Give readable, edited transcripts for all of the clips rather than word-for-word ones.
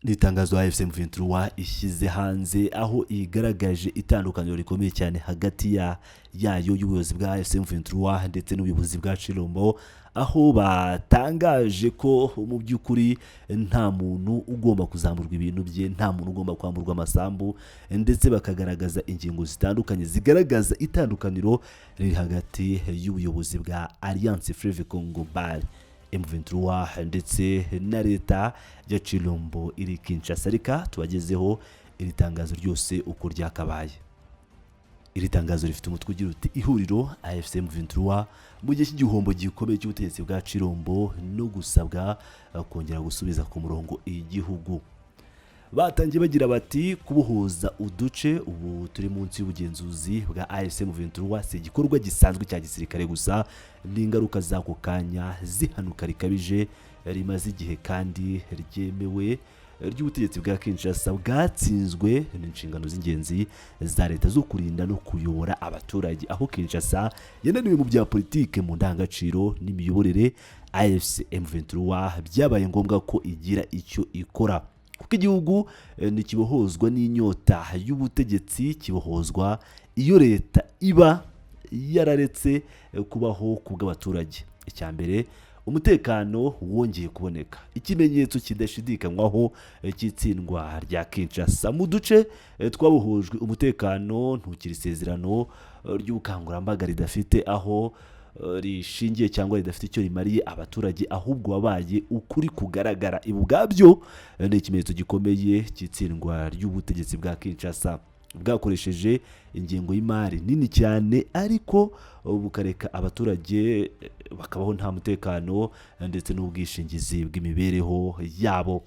N'itangazo AFC M23 ishyize hanze aho igaragaje itandukaniro rikomeye cyane hagati yayo y'ubuyobozi bwa AFC M23 ndetse n'ubuyobozi bwa Chilombo, aho batangaje ko mu by'ukuri nta muntu ugomba kuzamurwa ibintu bye, nta muntu ugomba kwamburwa amasambu, ndetse bakagaragaza ingingo zitandukanye zigaragaza itandukaniro riri hagati y'ubuyobozi bwa Alliance Fleuve Congo Bal M23 ndetse na leta ya Chilombo iri Kinshasa. Reka tubagezeho iri tangazo ryose uko ryakabaye. Iri tangazo rifite umutwe ugira uti ihuriro AFC M23 mu gihe cy'igihombo gikomeye cy'ubutegetsi bwa Chilombo no gusabwa kongera gusubiza ku murongo igihugu. Batangiye bagira bati kubuhuza uduce ubu turi munsi y'ubugenzuzi bwa AFC M23 si igikorwa gisanzwe cya gisirikare gusa, n'ingaruka z'ako kanya zihanuka rikabije rimaze igihe kandi ryemewe ry'ubutegetsi bwa Kinshasa bwatsinzwe n'inshingano z'ingenzi za leta zo kurinda no kuyobora abaturage, aho Kinshasa yananiwe mu bya politike mu ndangagaciro n'imiyoborere. AFC M23 byabaye ngombwa ko igira icyo ikora, kuko igihugu ntikibohozwa n'inyota y'ubutegetsi, kibohozwa iyo leta iba yararetse kubaho kubw'abaturage. Icya mbere, umutekano wongeye kuboneka, ikimenyetso kidashidikanywaho cy'itsindwa rya Kinshasa. Mu duce twabohojwe umutekano ntukiri isezerano ry'ubukangurambaga ridafite aho rishingiye cyangwa ridafite icyo rimariye abaturage, ahubwo wabaye ukuri kugaragara. Ibi ubwabyo ni ikimenyetso gikomeye cy'itsindwa ry'ubutegetsi bwa Kinshasa, bwakoresheje ingengo y'imari nini cyane ariko bukareka abaturage bakabaho nta mutekano ndetse n'ubwishingizi bw'imibereho yabo.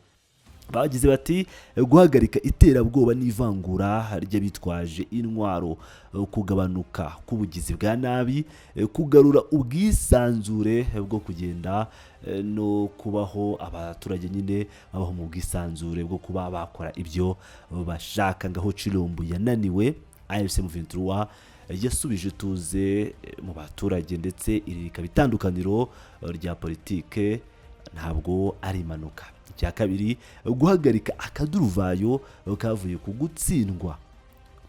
Bagize bati guhagarika iterabwoba n'ivangura ry'abitwaje intwaro, kugabanuka k'ubugizi bwa nabi, kugarura ubwisanzure bwo kugenda no kubaho abaturage nyine babaho mu bwisanzure bwo kuba bakora ibyo bashaka. Ngaho Chilombo yananiwe, AFC M23 yasubije tuze mu baturage ndetse iri rikaba itandukaniro rya politike, ntabwo ari impanuka. Icya kabiri, guhagarika akaduruvayo kavuye ku gutsindwa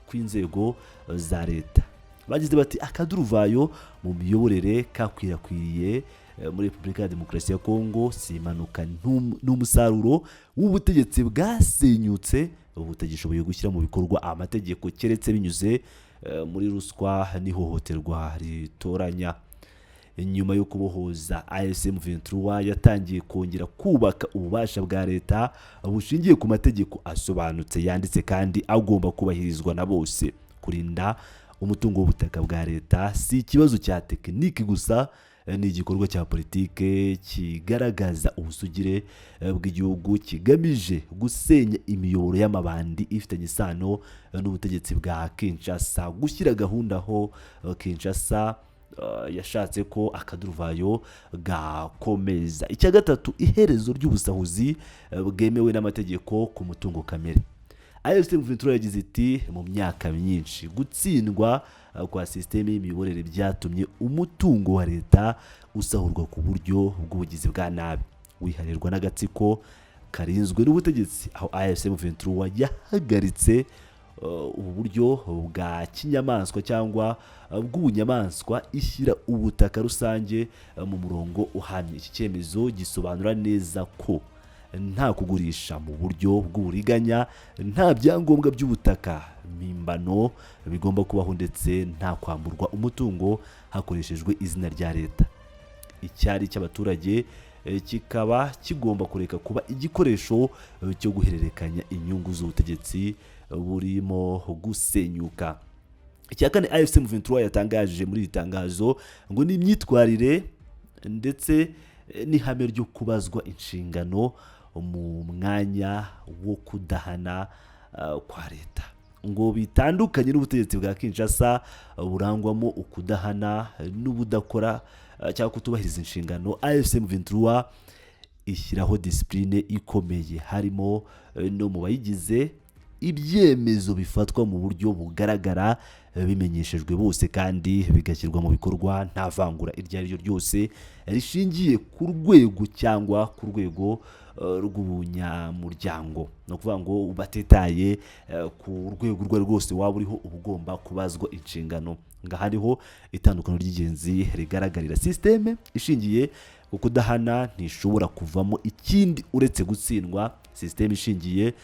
kw'inzego za leta. Bagize bati akaduruvayo mu miyoborere kakwirakwiriye muri Repubulika ya Demokarasi ya Kongo si impanuka, n'umusaruro w'ubutegetsi bwasenyutse butagishoboye gushyira mu bikorwa amategeko keretse binyuze muri ruswa n'ihohoterwa ritoranya. Nyuma yo kubohoza, AFC M23 yatangiye kongera kubaka ububasha bwa leta bushingiye ku mategeko asobanutse yanditse kandi agomba kubahirizwa na bose. Kurinda umutungo w'ubutaka bwa leta si ikibazo cya tekiniki gusa, ni igikorwa cya politike kigaragaza ubusugire bw'igihugu, kigamije gusenya imiyoboro y'amabandi ifitanye isano n'ubutegetsi bwa Kinshasa, gushyira gahunda aho Kinshasa yashatse ko akaduruvayo gakomeza. Icya gatatu, iherezo ry'ubusahuzi bwemewe n'amategeko ku mutungo kamere. AFC M23 yagize iti mu myaka myinshi gutsindwa kwa systeme y'imiyoborere byatumye umutungo wa leta usahurwa ku buryo bw'ubugizi bwa nabi, wiharirwa n'agatsiko karinzwe n'ubutegetsi, aho AFC M23 yahagaritse ubu buryo bwa kinyamaswa cyangwa bw'ubunyamaswa, ishyira ubutaka rusange mu murongo uhamye. Iki cyemezo gisobanura neza ko nta kugurisha mu buryo bw'uburiganya, nta byangombwa by'ubutaka mpimbano bigomba kubaho, ndetse nta kwamburwa umutungo hakoreshejwe izina rya leta. Icyari cy'abaturage kikaba kigomba kureka kuba igikoresho cyo guhererekanya inyungu z'ubutegetsi burimo gusenyuka. Icya kane, AFC M23 yatangaje muri iri tangazo ngo ni imyitwarire ndetse n'ihame ryo kubazwa inshingano mu mwanya wo kudahana kwa leta, ngo bitandukanye n'ubutegetsi bwa Kinshasa burangwamo ukudahana n'ubudakora cyangwa kutubahiriza inshingano. AFC M23 ishyiraho discipline ikomeye, harimo no mu bayigize ibyemezo bifatwa mu buryo bugaragara, bimenyeshejwe bose kandi bigashyirwa mu bikorwa nta vangura iryo ari ryo ryose rishingiye ku rwego cyangwa ku rwego rw'ubunyamuryango, no kuvuga ngo batitaye ku rwego rwo rwose waba uriho uba ugomba kubazwa inshingano. Ngaha hariho itandukano ry'ingenzi rigaragarira. Systeme ishingiye ku kudahana ntishobora kuvamo ikindi uretse gutsindwa. Systeme ishingiye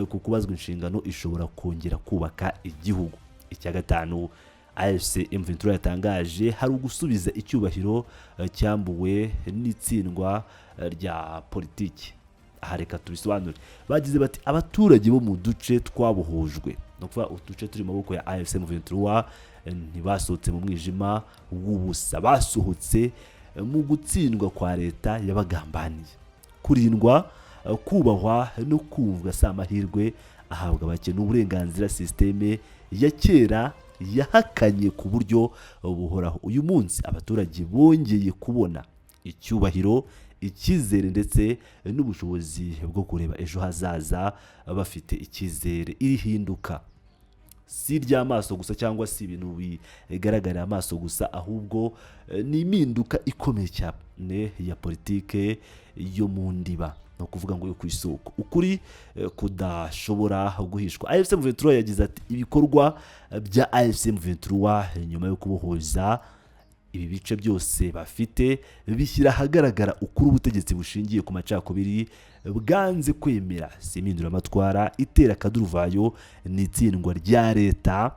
ku kubazwa inshingano ishobora kongera kubaka igihugu. Icya gatanu AFC M23 yatangaje hari ugusubiza icyubahiro cyambuwe n'itsindwa rya politiki. Aha reka tubisobanure. Bagize bati abaturage bo mu duce twabohojwe, no kuvuga uduce turi mu maboko ya AFC M23, ntibasohotse mu mwijima w'ubusa, basohotse mu gutsindwa kwa leta yabagambaniye. Kurindwa, kubahwa no kumvwa si amahirwe ahabwa abakene uburenganzira systeme ya kera yahakanye ku buryo buhoraho. Uyu munsi abaturage bongeye kubona icyubahiro, icyizere ndetse n'ubushobozi bwo kureba ejo hazaza bafite icyizere. Iri hinduka si iry'amaso gusa cyangwa si ibintu bigaragarira amaso gusa, ahubwo ni impinduka ikomeye cyane ya politike yo mu ndiba, no kuvuga ngo yo ku isoko, ukuri kudashobora guhishwa. AFC M23 yagize ati ibikorwa bya AFC M23 nyuma yo kubohoza ibi bice byose bafite bishyira ahagaragara ukuri ubutegetsi bushingiye ku macakubiri bwanze kwemera si impinduramatwara itera akaduruvayo n'itsindwa rya leta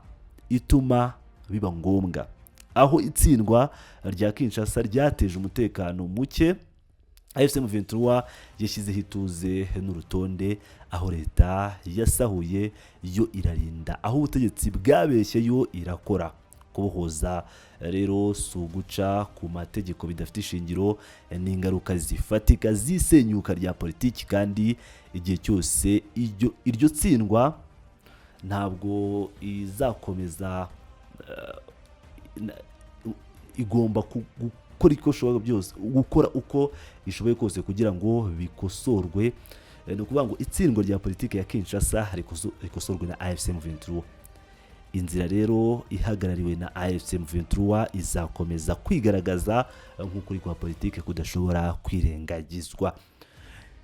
ituma biba ngombwa. Aho itsindwa rya Kinshasa ryateje umutekano muke, AFC M23 yashyizeho ituze n'urutonde. Aho leta yasahuye yo irarinda, aho ubutegetsi bwabeshye yo irakora. Kubohoza rero si uguca ku mategeko bidafite ishingiro, n'ingaruka zifatika z'isenyuka rya politiki, kandi igihe cyose iryo tsindwa ntabwo izakomeza, igomba gukora uko ishoboye byose, gukora uko ishoboye kose kugira ngo bikosorwe. Ni ukuvuga ngo itsindwa rya politiki ya Kinshasa rikosorwe na AFC M23. Inzira rero ihagarariwe na AFC M23 izakomeza kwigaragaza nk'ukuri kwa politiki kudashobora kwirengagizwa.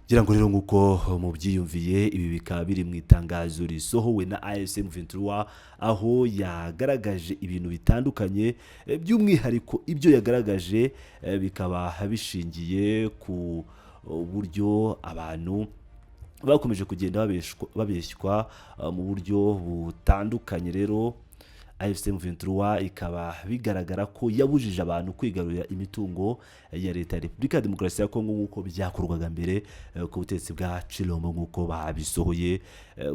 Ngira ngo rero nk'uko mubyiyumviye, ibi bikaba biri mu itangazo risohowe na AFC M23, aho yagaragaje ibintu bitandukanye, by'umwihariko ibyo yagaragaje bikaba bishingiye ku buryo abantu bakomeje kugenda babeshywa mu buryo butandukanye. Rero AFC M23 ikaba bigaragara ko yabujije abantu kwigarurira imitungo ya leta ya Repubulika ya Demokarasi ya Kongo nk'uko byakorwaga mbere ku butegetsi bwa Chilombo, nk'uko babisohoye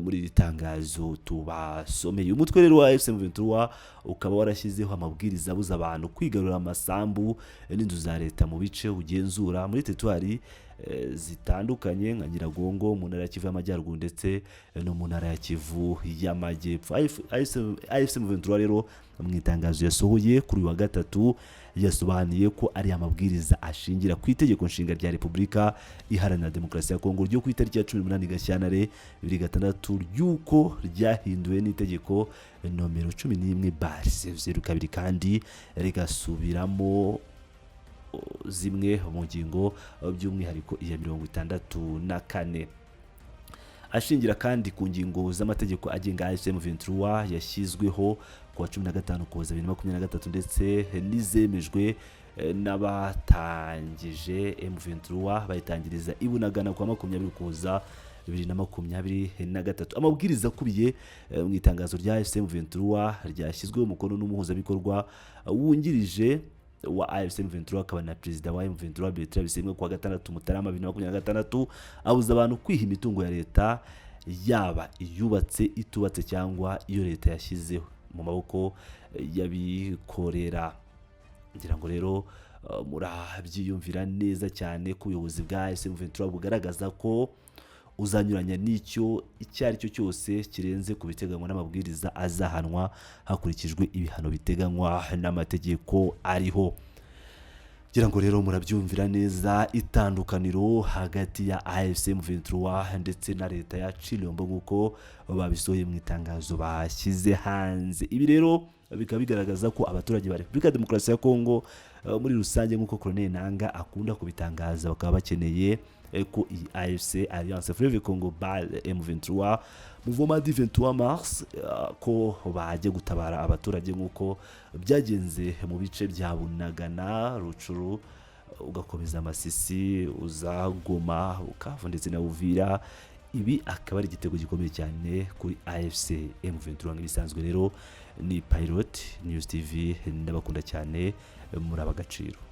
muri iri tangazo tubasomeye. Umutwe rero wa AFC M23 ukaba warashyizeho amabwiriza abuza abantu kwigarurira amasambu n'inzu za leta mu bice ugenzura muri teritwari zitandukanye nka Nyiragongo mu ntara ya Kivu y'Amajyaruguru ndetse no mu ntara ya Kivu y'Amajyepfo. AFC M23 rero mu itangazo yasohoye kuri wa gatatu yasobanuye ko ari amabwiriza ashingira ku itegeko nshinga rya Repubulika Iharanira Demokarasi ya Kongo ryo ku itariki ya 18 Gashyantare 2006 ry'uko ryahinduwe n'itegeko nomero 11/02 kandi rigasubiramo zimwe mu ngingo by'umwihariko iya 64. Ashingira kandi ku ngingo z'amategeko agenga AFC M23 yashyizweho ku wa 15 Ukuboza 2023 ndetse n'izemejwe n'abatangije M23 bayitangiriza ibunagana ku wa 20 Ukuboza 2023. Amabwiriza akubiye mu itangazo rya AFC M23 ryashyizweho umukono n'umuhuzabikorwa wungirije wa AFC M23 akaba na perezida wa M23 Bertrand Bisimwe ku wa 6 Mutarama 2026, abuza abantu kwiha imitungo ya leta yaba iyubatse, itubatse cyangwa iyo leta yashyizeho mu maboko y'abikorera. Ngira ngo rero murabyiyumvira neza cyane ku buyobozi bwa AFC M23 bugaragaza ko uzanyuranya n'icyo ari cyo cyose kirenze ku biteganywa n'amabwiriza azahanwa hakurikijwe ibihano biteganywa n'amategeko ariho. Ngira ngo rero murabyumvira neza itandukaniro hagati ya AFC M23 ndetse na leta ya Chilombo nk'uko babisohoye mu itangazo bashyize hanze. Ibi rero bikaba bigaragaza ko abaturage ba Repubulika ya Demokarasi ya Kongo muri rusange nk'uko Colonel Nanga akunda kubitangaza bakaba bakeneye ko iyi AFC Alliance Fleuve Congo Bal M23 Mouvement du 23 Mars ko baje gutabara abaturage nk'uko byagenze mu bice bya Bunagana, Rucuru, ugakomeza Masisi, uzagoma Bukavu ndetse na Uvira. Ibi akaba ari igitego gikomeye cyane kuri AFC M23 nk'ibisanzwe. Rero ni Pilot News TV, ndabakunda cyane muri Abagaciro.